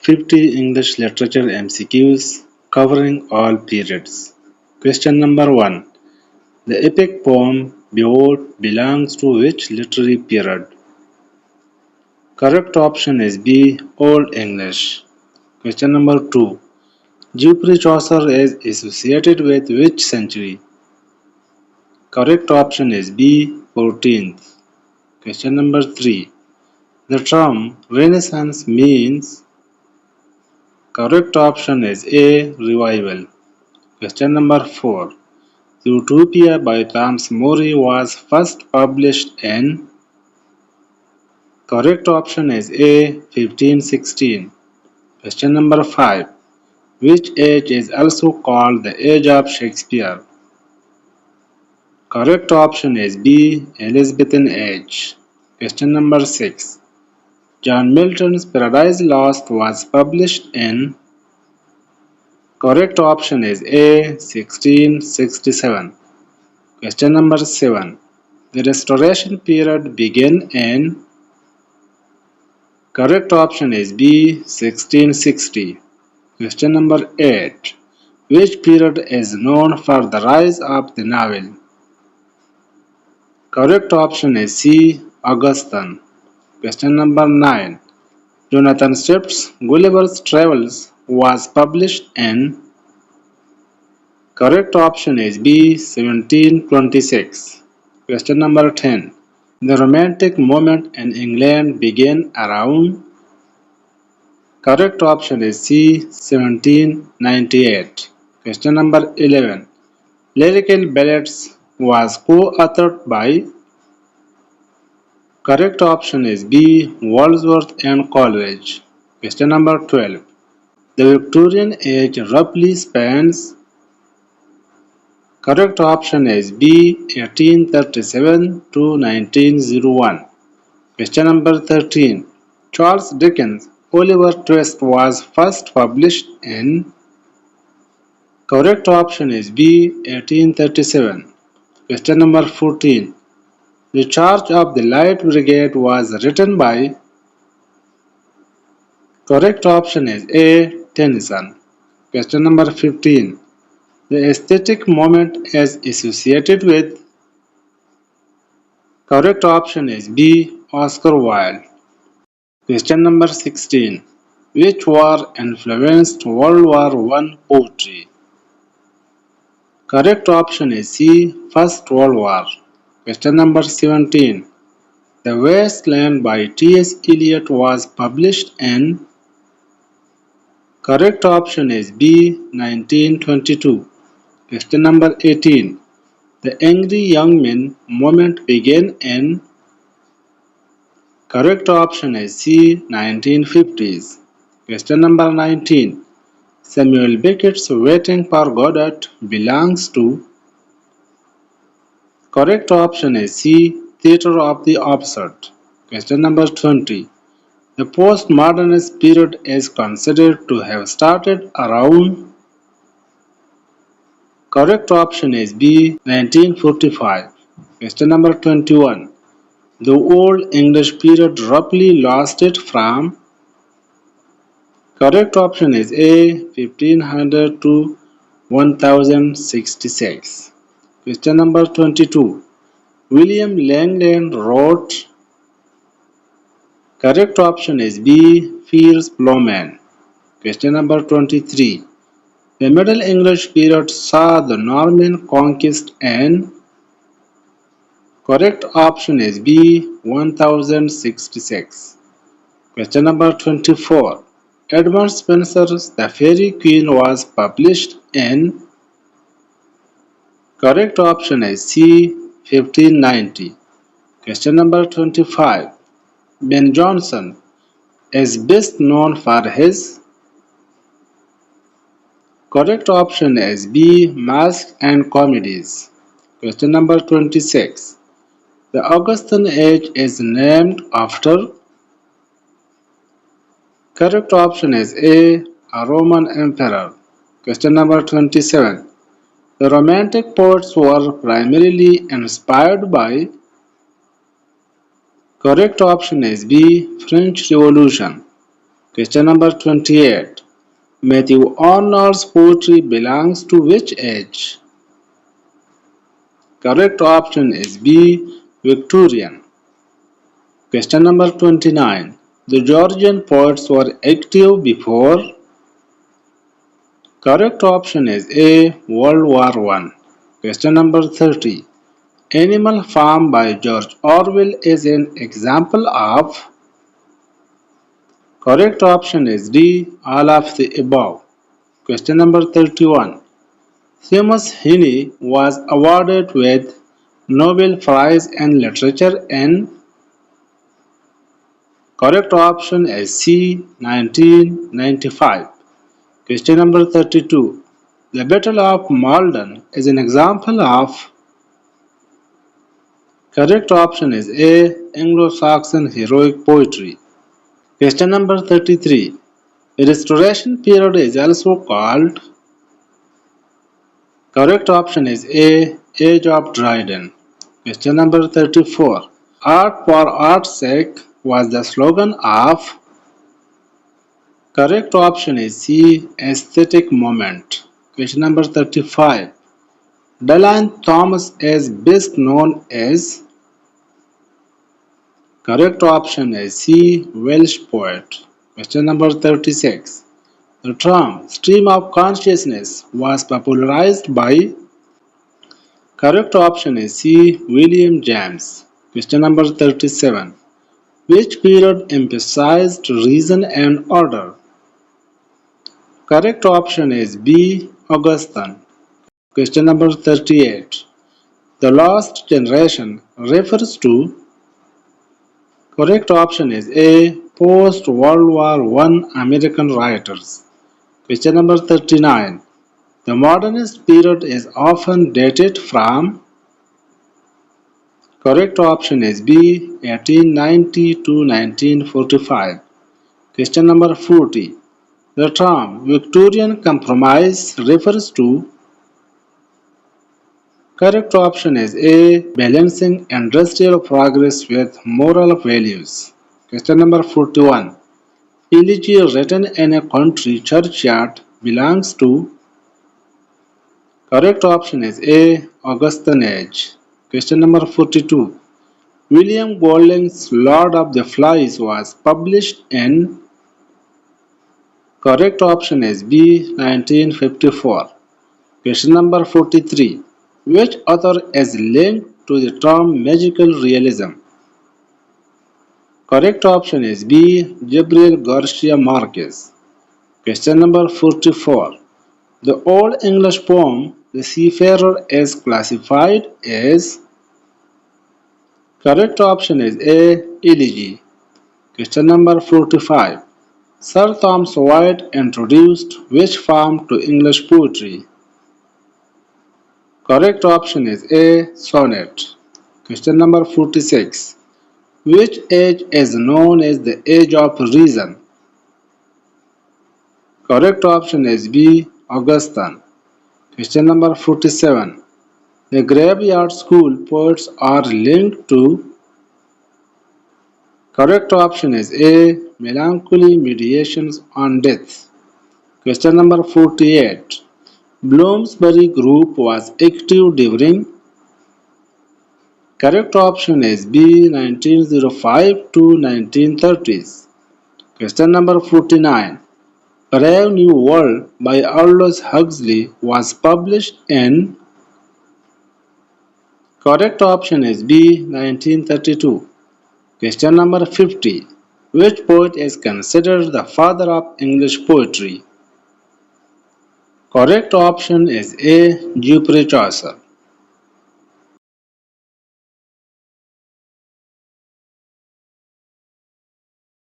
50 English Literature MCQs covering all periods. Question number 1. The epic poem Beowulf belongs to which literary period? Correct option is B. Old English. Question number 2. Geoffrey Chaucer is associated with which century? Correct option is B. 14th. Question number 3. The term Renaissance means. Correct option is A. Revival. Question number 4. Utopia by Thomas More was first published in. Correct option is A. 1516. Question number 5. Which age is also called the age of Shakespeare? Correct option is B. Elizabethan age. Question number 6. John Milton's Paradise Lost was published in. Correct option is A. 1667. Question number 7. The Restoration period began in. Correct option is B. 1660. Question number 8. Which period is known for the rise of the novel? Correct option is C. Augustan. Question number 9. Jonathan Swift's Gulliver's Travels was published in. Correct option is B. 1726. Question number 10. The Romantic movement in England began around. Correct option is C. 1798. Question number 11. Lyrical Ballads was co-authored by. Correct option is B. Wordsworth and Coleridge. Question number 12. The Victorian age roughly spans. Correct option is B. 1837 to 1901. Question number 13. Charles Dickens' Oliver Twist was first published in. Correct option is B. 1837. Question number 14. The Charge of the Light Brigade was written by. Correct option is A. Tennyson. Question number 15. The aesthetic movement is associated with. Correct option is B. Oscar Wilde. Question number 16. Which war influenced World War I poetry? Correct option is C. First World War. Question number 17. The Waste Land by T.S. Eliot was published in. Correct option is B. 1922. Question number 18. The Angry Young Men movement began in. Correct option is C. 1950s. Question number 19. Samuel Beckett's Waiting for Godot belongs to. Correct option is C. Theatre of the Opposite. Question number 20. The postmodernist period is considered to have started around. Correct option is B. 1945. Question number 21. The Old English period roughly lasted from. Correct option is A. 1500 to 1066. Question number 22. William Langland wrote. Correct option is B. Piers Plowman. Question number 23. The Middle English period saw the Norman conquest and. Correct option is B. 1066. Question number 24. Edmund Spenser's The Faerie Queene was published in. Correct option is C. 1590. Question number 25. Ben Jonson is best known for his. Correct option is B. Masks and Comedies. Question number 26. The Augustan age is named after. Correct option is A. Roman emperor. Question number 27. The Romantic poets were primarily inspired by. Correct option is B. French Revolution. Question number 28. Matthew Arnold's poetry belongs to which age? Correct option is B. Victorian. Question number 29. The Georgian poets were active before. Correct option is A. World War I. Question number 30. Animal Farm by George Orwell is an example of. Correct option is D. All of the above. Question number 31. Thomas Heaney was awarded with Nobel Prize in Literature in. Correct option is C. 1995. Question number 32. The Battle of Malden is an example of. Correct option is A. Anglo-Saxon heroic poetry. Question number 33. The Restoration period is also called. Correct option is A. Age of Dryden. Question number 34. Art for art's sake was the slogan of. Correct option is C. Aesthetic movement. Question number 35. Dylan Thomas is best known as. Correct option is C. Welsh poet. Question number 36. The term stream of consciousness was popularized by. Correct option is C. William James. Question number 37. Which period emphasized reason and order? Correct option is B. Augustan. Question number 38. The lost generation refers to. Correct option is A. Post-World War I American writers. Question number 39. The modernist period is often dated from. Correct option is B. 1890 to 1945. Question number 40. The term Victorian compromise refers to. Correct option is A. Balancing industrial progress with moral values. Question number 41. Elegy written in a country churchyard belongs to. Correct option is A. Augustan age. Question number 42. William Golding's Lord of the Flies was published in. Correct option is B. 1954. Question number 43. Which author is linked to the term magical realism? Correct option is B. Gabriel Garcia Marquez. Question number 44. The Old English poem The Seafarer is classified as. Correct option is A. Elegy. Question number 45. Sir Thomas White introduced which form to English poetry? Correct option is A. Sonnet. Question number 46. Which age is known as the age of reason? Correct option is B. Augustan. Question number 47. The graveyard school poets are linked to. Correct option is A. Melancholy Meditations on Death. Question number 48. Bloomsbury Group was active during. Correct option is B. 1905 to 1930s. Question number 49. Brave New World by Aldous Huxley was published in. Correct option is B. 1932. Question number 50. Which poet is considered the father of English poetry? Correct option is A. Geoffrey Chaucer.